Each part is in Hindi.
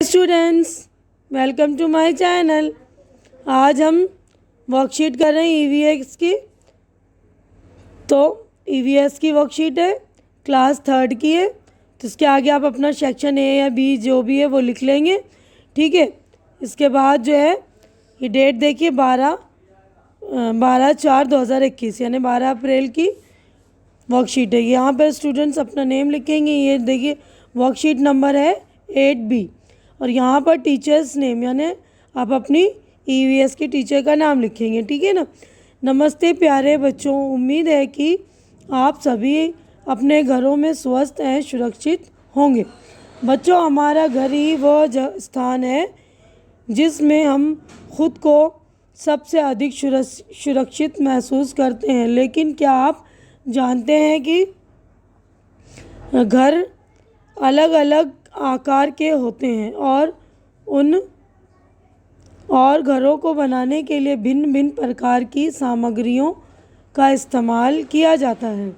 Students, welcome to my channel. आज हम वर्कशीट कर रहे हैं ईवीएस की। तो ईवीएस की वर्कशीट है, क्लास थर्ड की है। तो इसके आगे आप अपना सेक्शन ए या बी जो भी है वो लिख लेंगे, ठीक है। इसके बाद जो है ये डेट देखिए 12/4/2021 यानी 12 अप्रैल की वर्कशीट है। यहाँ पर स्टूडेंट्स अपना नेम लिखेंगे। ये देखिए वर्कशीट नंबर है 8B। और यहाँ पर टीचर्स नेम यानी आप अपनी ईवीएस की टीचर का नाम लिखेंगे, ठीक है ना। नमस्ते प्यारे बच्चों, उम्मीद है कि आप सभी अपने घरों में स्वस्थ एवं सुरक्षित होंगे। बच्चों, हमारा घर ही वह स्थान है जिसमें हम खुद को सबसे अधिक सुरक्षित महसूस करते हैं। लेकिन क्या आप जानते हैं कि घर अलग अलग आकार के होते हैं और घरों को बनाने के लिए भिन्न भिन्न प्रकार की सामग्रियों का इस्तेमाल किया जाता है।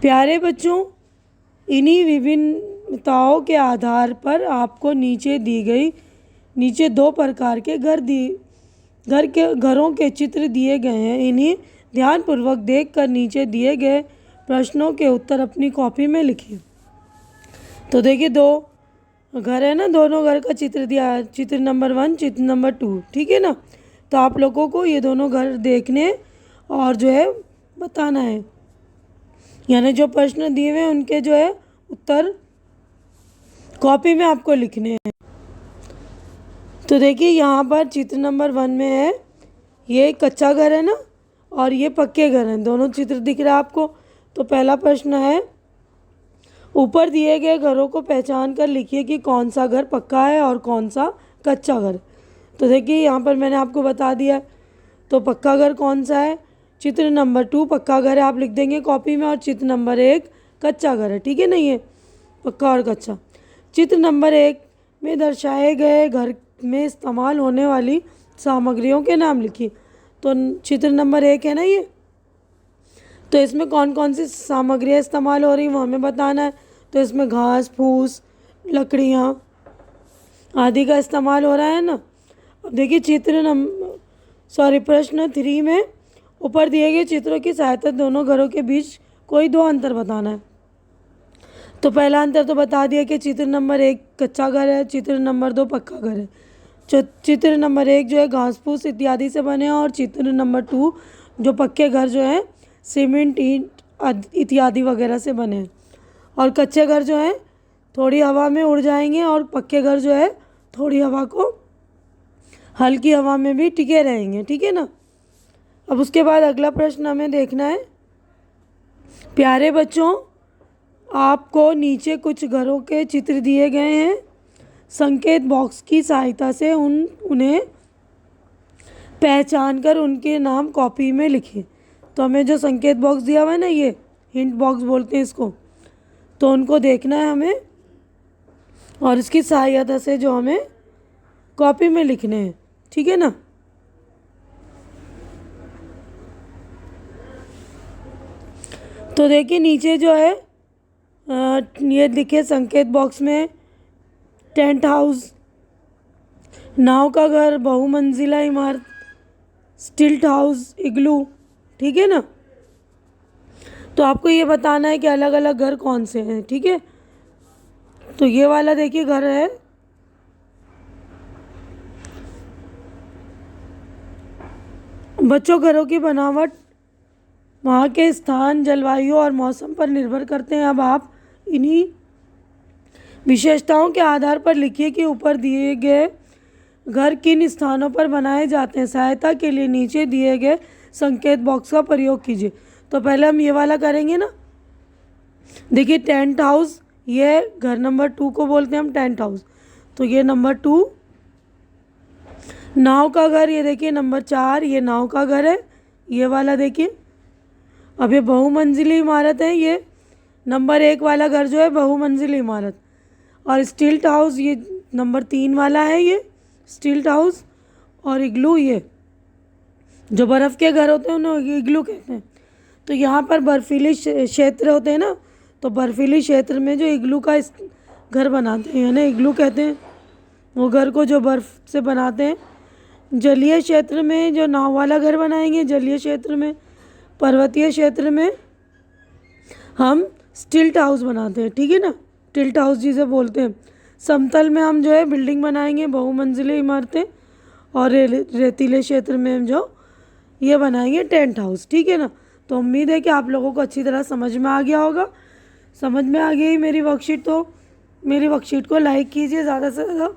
प्यारे बच्चों, इन्हीं विभिन्नताओं के आधार पर आपको नीचे दो प्रकार के घरों के चित्र दिए गए हैं। इन्हें ध्यानपूर्वक देखकर नीचे दिए गए प्रश्नों के उत्तर अपनी कॉपी में लिखिए। तो देखिए दो घर है ना, दोनों घर का चित्र दिया है, चित्र नंबर 1, चित्र नंबर 2, ठीक है ना। तो आप लोगों को ये दोनों घर देखने और जो है बताना है, यानी जो प्रश्न दिए हुए हैं उनके जो है उत्तर कॉपी में आपको लिखने हैं। तो देखिए यहाँ पर चित्र नंबर 1 में है, ये कच्चा घर है ना और ये पक्के घर हैं, दोनों चित्र दिख रहा है आपको। तो पहला प्रश्न है, ऊपर दिए गए घरों को पहचान कर लिखिए कि कौन सा घर पक्का है और कौन सा कच्चा घर। तो देखिए यहाँ पर मैंने आपको बता दिया। तो पक्का घर कौन सा है? चित्र नंबर 2 पक्का घर है, आप लिख देंगे कॉपी में। और चित्र नंबर 1 कच्चा घर है, ठीक है ना, ये पक्का और कच्चा। चित्र नंबर 1 में दर्शाए गए घर में इस्तेमाल होने वाली सामग्रियों के नाम लिखिए। तो चित्र नंबर 1 है ना ये, तो इसमें कौन कौन सी सामग्रियाँ इस्तेमाल हो रही हैं वो हमें बताना है। तो इसमें घास फूस, लकड़ियाँ आदि का इस्तेमाल हो रहा है ना। अब देखिए प्रश्न 3 में ऊपर दिए गए चित्रों की सहायता दोनों घरों के बीच कोई दो अंतर बताना है। तो पहला अंतर तो बता दिया कि चित्र नंबर 1 कच्चा घर है, चित्र नंबर 2 पक्का घर है। चित्र नंबर 1 जो है घास फूस इत्यादि से बने हैं और चित्र नंबर 2 जो पक्के घर जो है सीमेंट ईंट इत्यादि वगैरह से बने हैं। और कच्चे घर जो हैं थोड़ी हवा में उड़ जाएंगे और पक्के घर जो है थोड़ी हल्की हवा में भी टिके रहेंगे, ठीक है ना। अब उसके बाद अगला प्रश्न हमें देखना है। प्यारे बच्चों, आपको नीचे कुछ घरों के चित्र दिए गए हैं। संकेत बॉक्स की सहायता से उन्हें पहचान कर उनके नाम कॉपी में लिखिए। तो हमें जो संकेत बॉक्स दिया हुआ है ना, ये हिंट बॉक्स बोलते हैं इसको, तो उनको देखना है हमें और इसकी सहायता से जो हमें कॉपी में लिखने हैं, ठीक है ना। तो देखिए नीचे जो है ये लिखे संकेत बॉक्स में टेंट हाउस, नाव का घर, बहुमंजिला इमारत, स्टिल्ट हाउस, इग्लू, ठीक है ना। तो आपको ये बताना है कि अलग अलग घर कौन से हैं, ठीक है। तो ये वाला देखिए घर है, बच्चों घरों की बनावट वहाँ के स्थान, जलवायु और मौसम पर निर्भर करते हैं। अब आप इन्हीं विशेषताओं के आधार पर लिखिए कि ऊपर दिए गए घर किन स्थानों पर बनाए जाते हैं। सहायता के लिए नीचे दिए गए संकेत बॉक्स का प्रयोग कीजिए। तो पहले हम ये वाला करेंगे ना। देखिए टेंट हाउस, ये घर नंबर 2 को बोलते हैं हम टेंट हाउस, तो ये नंबर 2। नाव का घर, ये देखिए नंबर 4, ये नाव का घर है, ये वाला देखिए। अब ये बहुमंजिली इमारत है, ये नंबर 1 वाला घर जो है बहुमंजिली इमारत। और स्टिल्ट हाउस ये नंबर 3 वाला है, ये स्टिल्ट हाउस। और इग्लू, ये जो बर्फ़ के घर होते हैं उन्हें इग्लू कहते हैं। तो यहाँ पर बर्फीली क्षेत्र होते हैं ना, तो बर्फीली क्षेत्र में जो इग्लू का घर बनाते हैं, यानी इग्लू कहते हैं वो घर को जो बर्फ़ से बनाते हैं। जलीय क्षेत्र में जो नाव वाला घर बनाएंगे जलीय क्षेत्र में। पर्वतीय क्षेत्र में हम स्टिल्ट हाउस बनाते हैं, ठीक है ना, टिल्ट हाउस जिसे बोलते हैं। समतल में हम जो है बिल्डिंग बनाएंगे, बहुमंजिले इमारतें। और रेतीले क्षेत्र में हम जो ये बनाएंगे टेंट हाउस, ठीक है ना। तो उम्मीद है कि आप लोगों को अच्छी तरह समझ में आ गया होगा। समझ में आ गई मेरी वर्कशीट, तो मेरी वर्कशीट को लाइक कीजिए ज़्यादा से ज़्यादा।